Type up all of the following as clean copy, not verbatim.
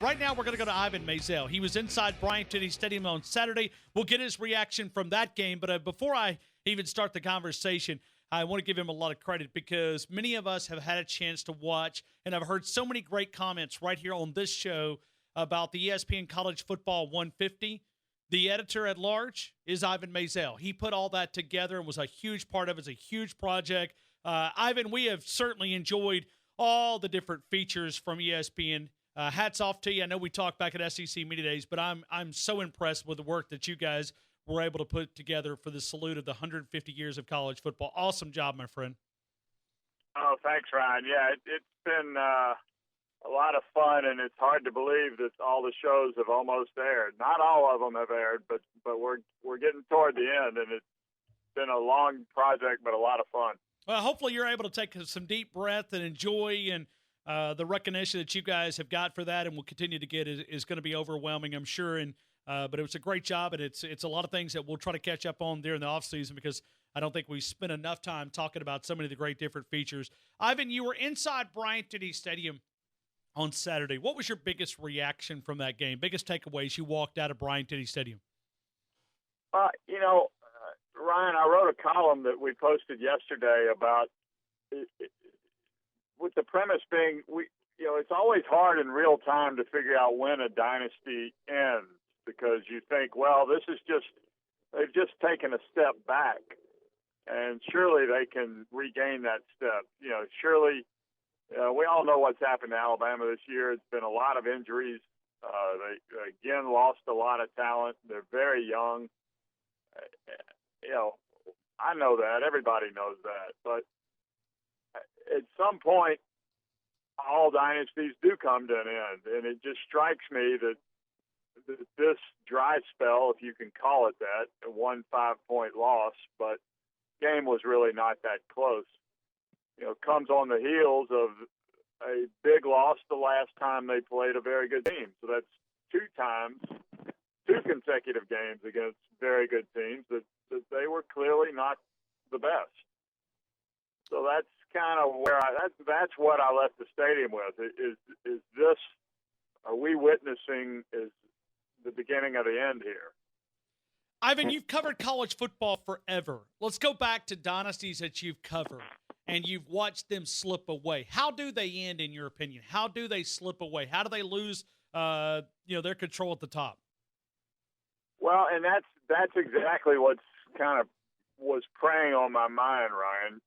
Right now, we're going to go to Ivan Maisel. He was inside Bryant-Denny Stadium on Saturday. We'll get his reaction from that game. But before I even start the conversation, I want to give him a lot of credit because many of us have had a chance to watch, and I've heard so many great comments right here on this show about the ESPN College Football 150. The editor at large is Ivan Maisel. He put all that together and was a huge part of it. It's a huge project. Ivan, we have certainly enjoyed all the different features from ESPN. Hats off to you. I know we talked back at SEC Media Days, but I'm so impressed with the work that you guys were able to put together for the salute of the 150 years of college football. Awesome job, my friend. Oh, thanks, Ryan. Yeah, it's been a lot of fun, and it's hard to believe that all the shows have almost aired. Not all of them have aired, but we're getting toward the end, and it's been a long project, but a lot of fun. Well, hopefully you're able to take some deep breath and enjoy, and the recognition that you guys have got for that and will continue to get is going to be overwhelming, I'm sure. And but it was a great job, and it's a lot of things that we'll try to catch up on during the offseason because I don't think we spent enough time talking about so many of the great different features. Ivan, you were inside Bryant-Denny Stadium on Saturday. What was your biggest reaction from that game? Biggest takeaways you walked out of Bryant-Denny Stadium? Ryan, I wrote a column that we posted yesterday about with the premise being, it's always hard in real time to figure out when a dynasty ends because you think, well, they've just taken a step back, and surely they can regain that step. Surely we all know what's happened to Alabama this year. It's been a lot of injuries. They again lost a lot of talent. They're very young. I know that. Everybody knows that. But at some point, all dynasties do come to an end. And it just strikes me that this dry spell, if you can call it that, a 1 5-point loss, but game was really not that close, comes on the heels of a big loss the last time they played a very good team. So that's two consecutive games against very good teams that they were clearly not the best. So that's kind of where that's what I left the stadium with. Is this, are we witnessing is the beginning of the end here? Ivan, you've covered college football forever. Let's go back to dynasties that you've covered, and you've watched them slip away. How do they end, in your opinion? How do they slip away? How do they lose, their control at the top? Well, and that's exactly what's kind of was preying on my mind, Ryan.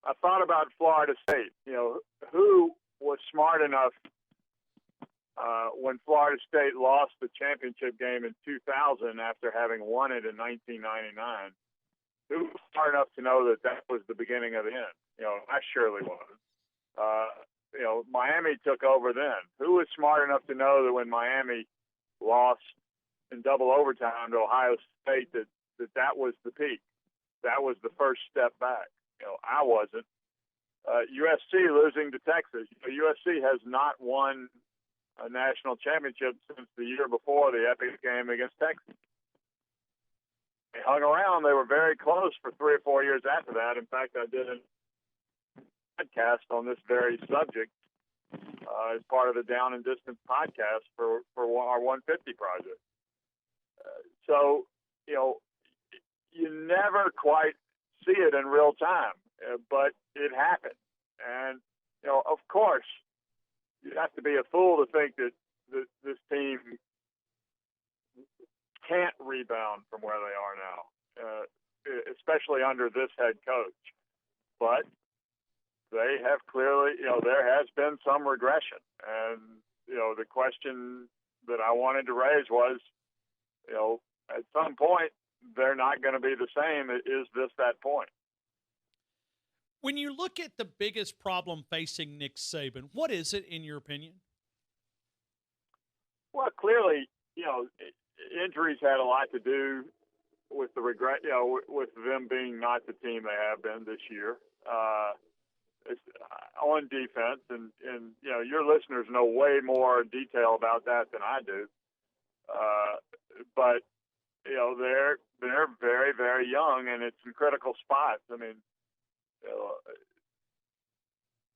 I thought about Florida State. Who was smart enough when Florida State lost the championship game in 2000 after having won it in 1999? Who was smart enough to know that was the beginning of the end? I surely was. Miami took over then. Who was smart enough to know that when Miami lost in double overtime to Ohio State that was the peak? That was the first step back. I wasn't. USC losing to Texas. USC has not won a national championship since the year before the epic game against Texas. They hung around. They were very close for 3 or 4 years after that. In fact, I did a podcast on this very subject as part of the Down and Distance podcast for our 150 project. So, you never quite see it in real time, but it happened. And, of course, you have to be a fool to think that this team can't rebound from where they are now, especially under this head coach. But they have clearly, there has been some regression. And, the question that I wanted to raise was, at some point, they're not going to be the same. Is this that point? When you look at the biggest problem facing Nick Saban, what is it in your opinion? Well, clearly, injuries had a lot to do with the regret, with them being not the team they have been this year. It's on defense, and your listeners know way more detail about that than I do. But they're very, very young, and it's in critical spots. I mean,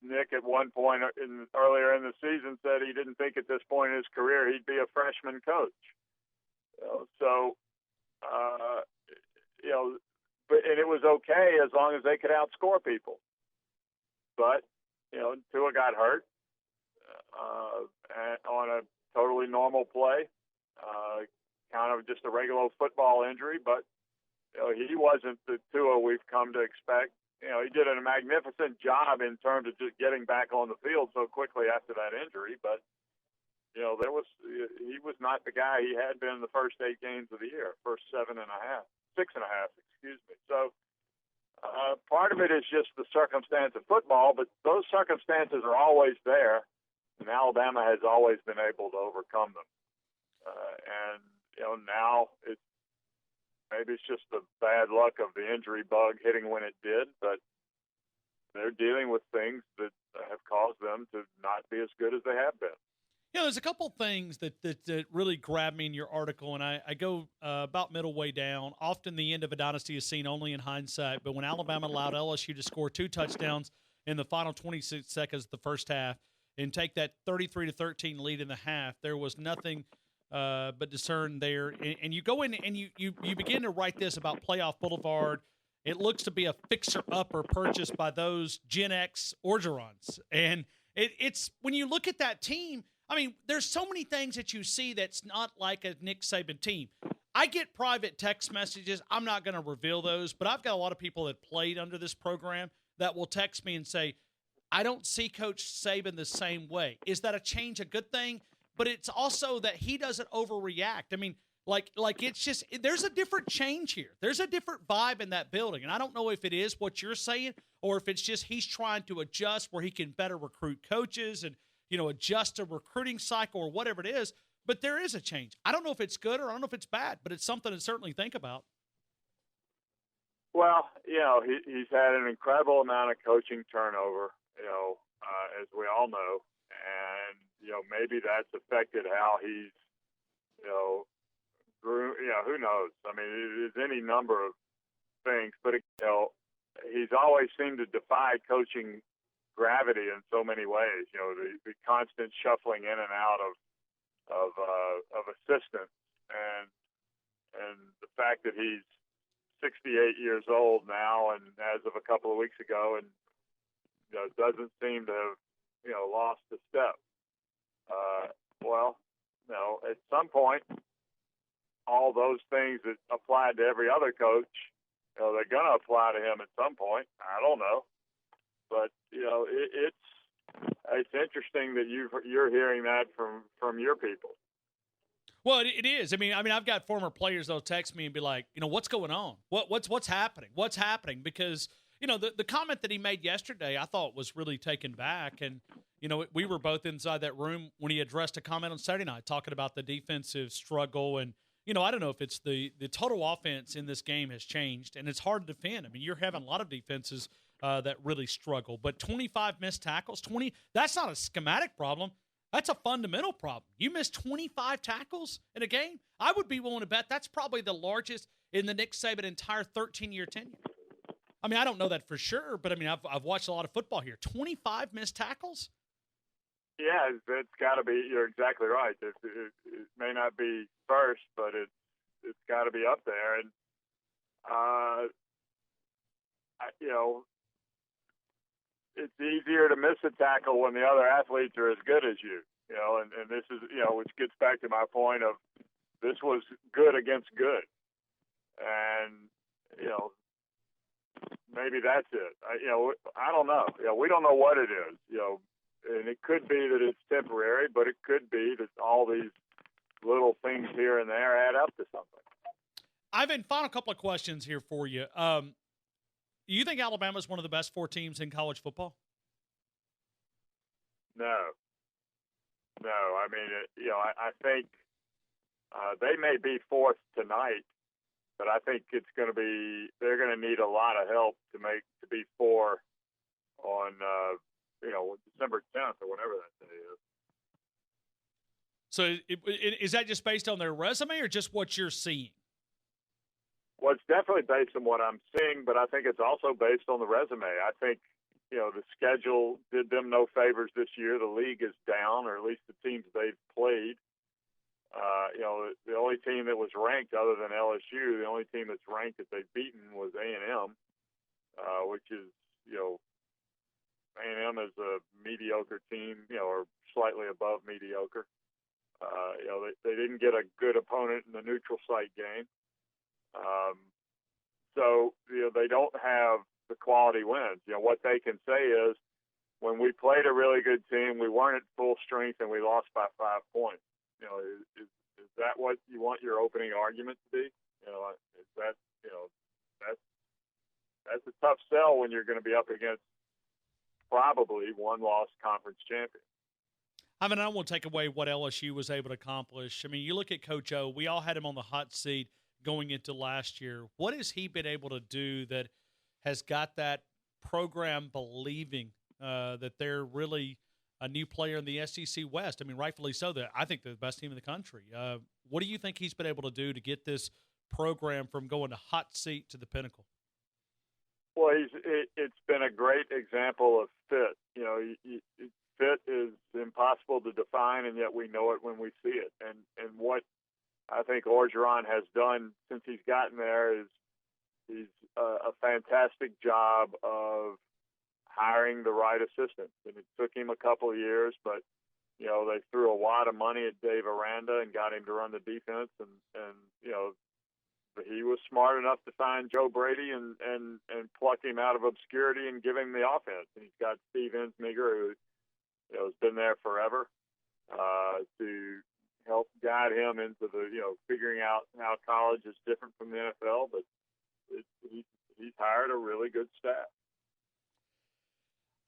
Nick at one point earlier in the season said he didn't think at this point in his career he'd be a freshman coach. And it was okay as long as they could outscore people. But Tua got hurt on a totally normal play, kind of just a regular football injury. But he wasn't the Tua we've come to expect. He did a magnificent job in terms of just getting back on the field so quickly after that injury. But he was not the guy he had been in the first 8 games of the year, first 6.5, excuse me. So part of it is just the circumstance of football, but those circumstances are always there, and Alabama has always been able to overcome them. Now maybe it's just the bad luck of the injury bug hitting when it did, but they're dealing with things that have caused them to not be as good as they have been. There's a couple things that really grabbed me in your article, and I go about middle way down. Often the end of a dynasty is seen only in hindsight, but when Alabama allowed LSU to score 2 touchdowns in the final 26 seconds of the first half and take that 33-13 lead in the half, there was nothing but discern there. And you go in and you begin to write this about Playoff Boulevard. It looks to be a fixer-upper purchased by those Gen X Orgerons. And it's when you look at that team, I mean, there's so many things that you see that's not like a Nick Saban team. I get private text messages. I'm not going to reveal those, but I've got a lot of people that played under this program that will text me and say, I don't see Coach Saban the same way. Is that a change a good thing? But it's also that he doesn't overreact. I mean, like it's just there's a different change here. There's a different vibe in that building, and I don't know if it is what you're saying or if it's just he's trying to adjust where he can better recruit coaches and adjust a recruiting cycle or whatever it is. But there is a change. I don't know if it's good or I don't know if it's bad, but it's something to certainly think about. Well, he's had an incredible amount of coaching turnover, as we all know. And, maybe that's affected how he's, grew, who knows? I mean, there's any number of things, but, he's always seemed to defy coaching gravity in so many ways. The constant shuffling in and out of assistants, and the fact that he's 68 years old now, and as of a couple of weeks ago, and doesn't seem to have lost a step. At some point, all those things that applied to every other coach, they're going to apply to him at some point. I don't know. But it's interesting that you're hearing that from your people. Well, it is. I mean, I've got former players that'll text me and be like, what's going on? What's happening? What's happening? Because the comment that he made yesterday, I thought was really taken back, and we were both inside that room when he addressed a comment on Saturday night talking about the defensive struggle, and I don't know if it's the total offense in this game has changed, and it's hard to defend. I mean, you're having a lot of defenses that really struggle. But 25 missed tackles, that's not a schematic problem. That's a fundamental problem. You missed 25 tackles in a game? I would be willing to bet that's probably the largest in the Nick Saban entire 13-year tenure. I mean, I don't know that for sure, but I mean, I've watched a lot of football here. 25 missed tackles? Yeah, it's got to be. You're exactly right. It may not be first, but it's got to be up there. And it's easier to miss a tackle when the other athletes are as good as you. And this is which gets back to my point of this was good against good, and maybe that's it. I don't know. We don't know what it is. And it could be that it's temporary, but it could be that all these little things here and there add up to something. Ivan, final couple of questions here for you. Do you think Alabama is one of the best 4 teams in college football? No. I mean, I think they may be 4th tonight, but I think they're going to need a lot of help to be 4 on, December 10th or whatever that day is. So is that just based on their resume or just what you're seeing? Well, it's definitely based on what I'm seeing, but I think it's also based on the resume. I think the schedule did them no favors this year. The league is down, or at least the teams they've played. The only team that was ranked other than LSU, the only team that's ranked that they've beaten was A&M, which is, A&M is a mediocre team, or slightly above mediocre. They didn't get a good opponent in the neutral site game. So they don't have the quality wins. What they can say is, when we played a really good team, we weren't at full strength and we lost by 5 points. Is that what you want your opening argument to be? Is that, that's a tough sell when you're going to be up against probably one-loss conference champion. I mean, I don't want to take away what LSU was able to accomplish. I mean, you look at Coach O, we all had him on the hot seat going into last year. What has he been able to do that has got that program believing that they're really a new player in the SEC West? I mean, rightfully so. I think they're the best team in the country. What do you think he's been able to do to get this program from going to hot seat to the pinnacle? Well, it's been a great example of fit. Fit is impossible to define, and yet we know it when we see it. And what I think Orgeron has done since he's gotten there is he's a fantastic job of hiring the right assistants. And it took him a couple of years, but they threw a lot of money at Dave Aranda and got him to run the defense, and he was smart enough to find Joe Brady and pluck him out of obscurity and give him the offense. And he's got Steve Ensminger, who has been there forever, to help guide him into the figuring out how college is different from the NFL. But he's hired a really good staff.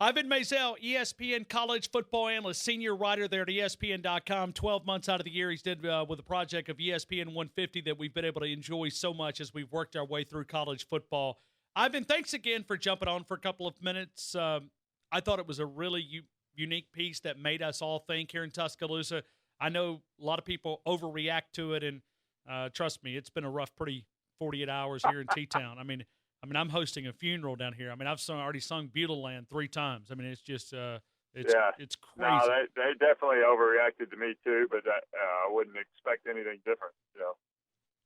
Ivan Maisel, ESPN college football analyst, senior writer there at ESPN.com. 12 months out of the year he's did with a project of ESPN 150 that we've been able to enjoy so much as we've worked our way through college football. Ivan, thanks again for jumping on for a couple of minutes. I thought it was a really unique piece that made us all think here in Tuscaloosa. I know a lot of people overreact to it, and trust me, it's been a rough, pretty 48 hours here in T-Town. I mean, I'm hosting a funeral down here. I mean, I've already sung Beulah Land 3 times. I mean, it's just it's crazy. No, they definitely overreacted to me too, but I wouldn't expect anything different.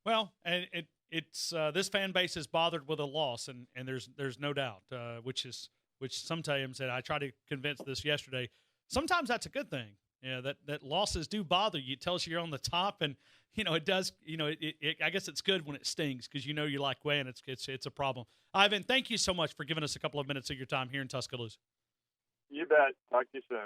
Well, and it's this fan base is bothered with a loss, and there's no doubt, which sometimes, and I tried to convince this yesterday, sometimes that's a good thing. That losses do bother you. It tells you you're on the top, and it does. I guess it's good when it stings because you're like, man, it's a problem. Ivan, thank you so much for giving us a couple of minutes of your time here in Tuscaloosa. You bet. Talk to you soon.